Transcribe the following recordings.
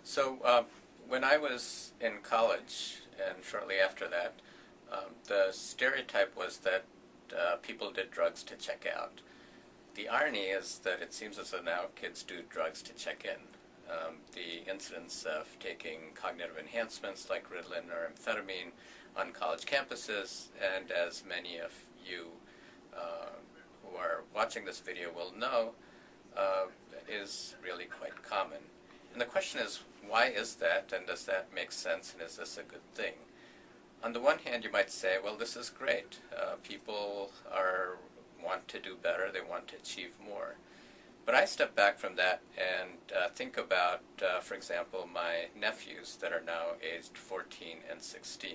So when I was in college and shortly after that, the stereotype was that people did drugs to check out. The irony is that it seems as though now kids do drugs to check in. The incidence of taking cognitive enhancements like Ritalin or amphetamine on college campuses, and as many of you who are watching this video will know, is really quite common. And the question is, why is that, and does that make sense, and is this a good thing? On the one hand, you might say, well, this is great. People want to do better, they want to achieve more. But I step back from that and think about, for example, my nephews that are now aged 14 and 16.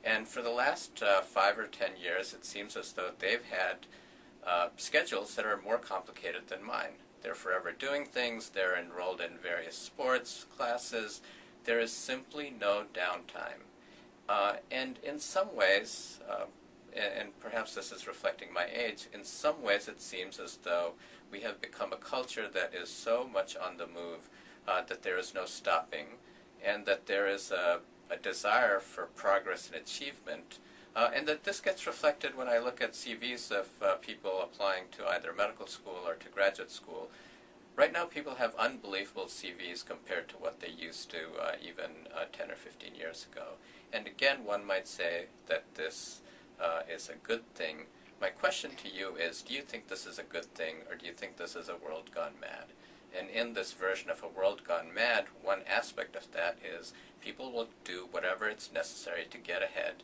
And for the last 5 or 10 years, it seems as though they've had schedules that are more complicated than mine. They're forever doing things, they're enrolled in various sports classes. There is simply no downtime. And in some ways, and perhaps this is reflecting my age, in some ways it seems as though we have become a culture that is so much on the move that there is no stopping, and that there is a desire for progress and achievement, and that this gets reflected when I look at CVs of people applying to either medical school or to graduate school. Right now people have unbelievable CVs compared to what they used to even 10 or 15 years ago. And again, one might say that this is a good thing. My question to you is, do you think this is a good thing, or do you think this is a world gone mad? And in this version of a world gone mad, one aspect of that is people will do whatever it's necessary to get ahead,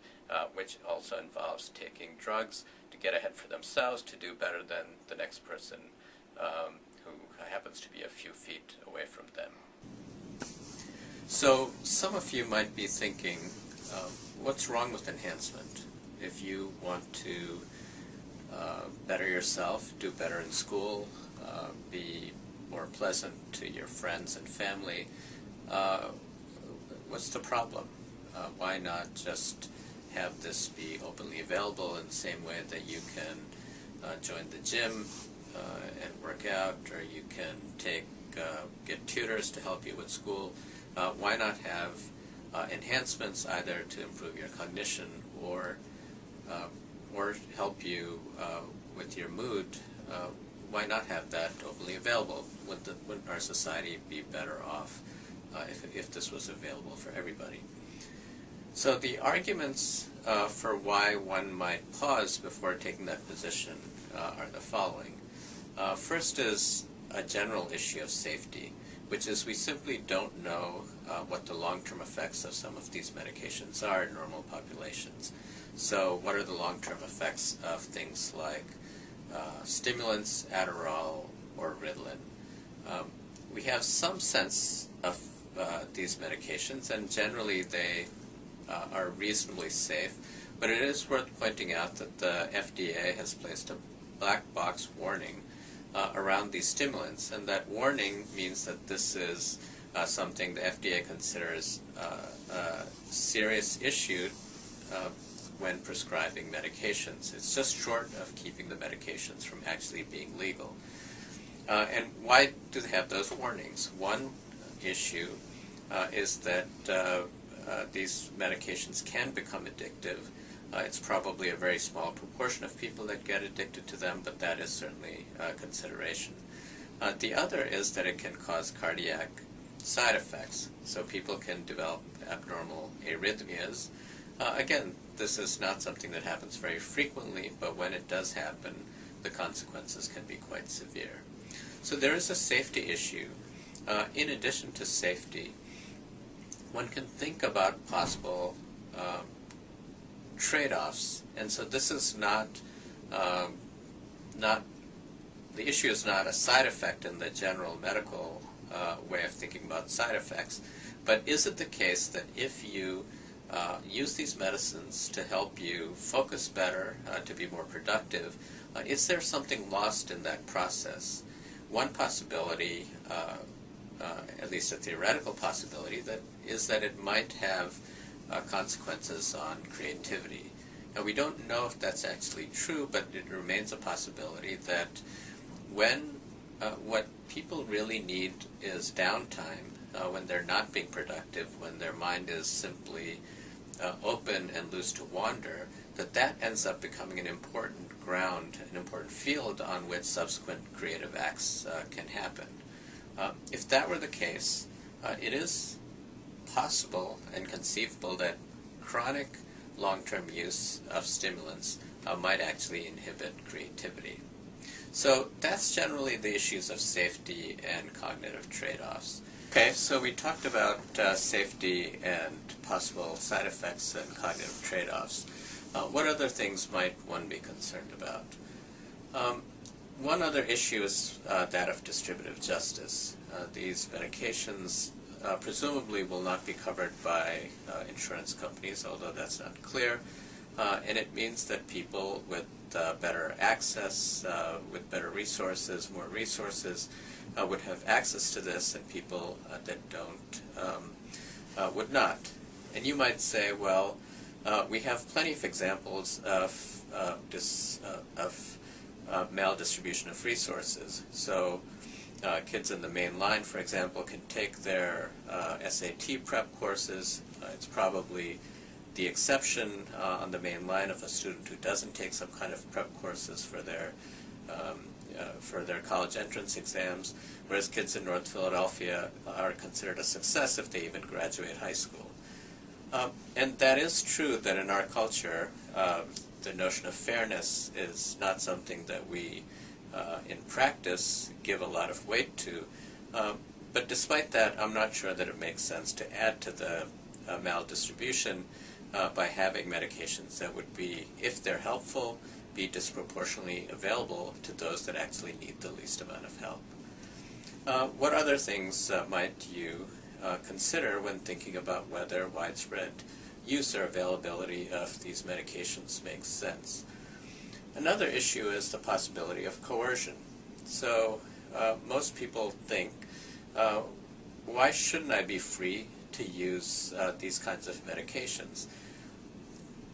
which also involves taking drugs to get ahead for themselves, to do better than the next person who happens to be a few feet away from them. So some of you might be thinking, what's wrong with enhancement? If you want to better yourself, do better in school, be more pleasant to your friends and family, what's the problem? Why not just have this be openly available in the same way that you can join the gym and work out, or you can get tutors to help you with school? Why not have enhancements either to improve your cognition or help you with your mood? Why not have that openly available? Wouldn't our society be better off if this was available for everybody? So the arguments for why one might pause before taking that position are the following. First is a general issue of safety, which is we simply don't know what the long-term effects of some of these medications are in normal populations. So what are the long-term effects of things like stimulants, Adderall, or Ritalin? We have some sense of these medications, and generally they are reasonably safe, but it is worth pointing out that the FDA has placed a black box warning around these stimulants, and that warning means that this is something the FDA considers a serious issue when prescribing medications. It's just short of keeping the medications from actually being legal. And why do they have those warnings? One issue is that these medications can become addictive. It's probably a very small proportion of people that get addicted to them, but that is certainly a consideration. The other is that it can cause cardiac side effects, so people can develop abnormal arrhythmias. Again, this is not something that happens very frequently, but when it does happen, the consequences can be quite severe. So there is a safety issue. In addition to safety, one can think about possible trade-offs, and so this is not the issue is not a side effect in the general medical way of thinking about side effects, but is it the case that if you use these medicines to help you focus better, to be more productive, is there something lost in that process? One possibility, at least a theoretical possibility, is that it might have consequences on creativity. Now, we don't know if that's actually true, but it remains a possibility that when what people really need is downtime, when they're not being productive, when their mind is simply open and loose to wander, that ends up becoming an important ground, an important field on which subsequent creative acts can happen. If that were the case, it is possible and conceivable that chronic long-term use of stimulants might actually inhibit creativity. So that's generally the issues of safety and cognitive trade-offs. Okay, so we talked about safety and possible side effects and cognitive trade-offs. What other things might one be concerned about? One other issue is that of distributive justice. These medications presumably will not be covered by insurance companies, although that's not clear. And it means that people with better access, with better resources, more resources, would have access to this, and people that don't would not. And you might say, well, we have plenty of examples of maldistribution of resources. So kids in the main line, for example, can take their SAT prep courses. It's probably the exception on the main line of a student who doesn't take some kind of prep courses for their college entrance exams, whereas kids in North Philadelphia are considered a success if they even graduate high school. And that is true that in our culture, the notion of fairness is not something that we, in practice, give a lot of weight to. But despite that, I'm not sure that it makes sense to add to the maldistribution by having medications that would be, if they're helpful, be disproportionately available to those that actually need the least amount of help. What other things might you consider when thinking about whether widespread use or availability of these medications makes sense? Another issue is the possibility of coercion. So most people think, why shouldn't I be free to use these kinds of medications?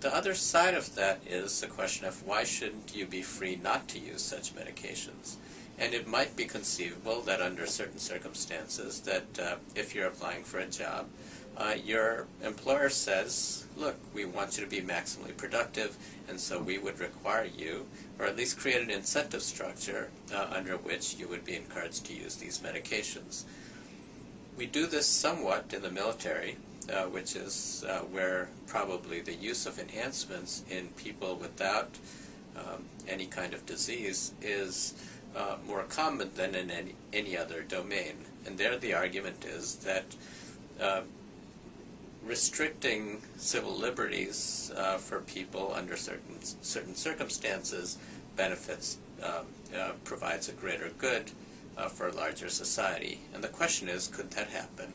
The other side of that is the question of why shouldn't you be free not to use such medications? And it might be conceivable that under certain circumstances that if you're applying for a job, your employer says, look, we want you to be maximally productive, and so we would require you, or at least create an incentive structure under which you would be encouraged to use these medications. We do this somewhat in the military, which is where probably the use of enhancements in people without any kind of disease is more common than in any other domain. And there the argument is that restricting civil liberties for people under certain circumstances benefits, provides a greater good for a larger society. And the question is, could that happen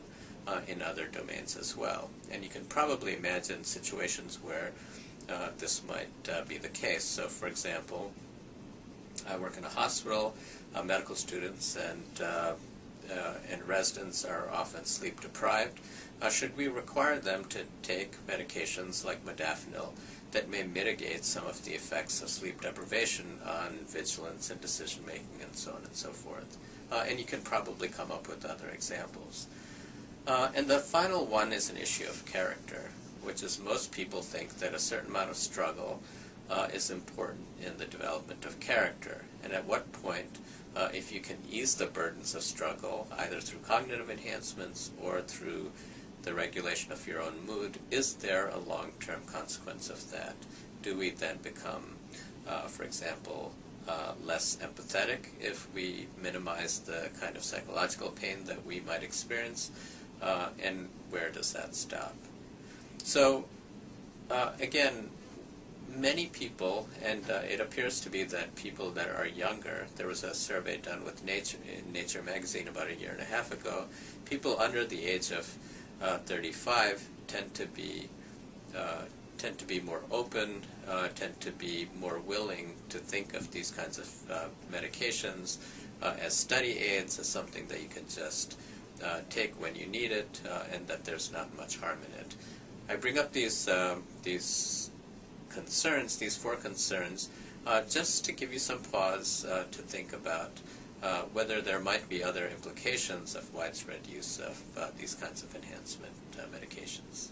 in other domains as well? And you can probably imagine situations where this might be the case. So, for example, I work in a hospital. Medical students and residents are often sleep deprived. Should we require them to take medications like modafinil that may mitigate some of the effects of sleep deprivation on vigilance and decision making and so on and so forth? And you can probably come up with other examples. And the final one is an issue of character, which is most people think that a certain amount of struggle is important in the development of character. And at what point, if you can ease the burdens of struggle, either through cognitive enhancements or through the regulation of your own mood, is there a long-term consequence of that? Do we then become, for example, less empathetic if we minimize the kind of psychological pain that we might experience? And where does that stop? So, again, many people, and it appears to be that people that are younger, there was a survey done with Nature magazine about 1.5 years ago, people under the age of 35 tend to be more open, tend to be more willing to think of these kinds of medications as study aids, as something that you can just take when you need it, and that there's not much harm in it. I bring up these concerns, these 4 concerns, just to give you some pause to think about whether there might be other implications of widespread use of these kinds of enhancement medications.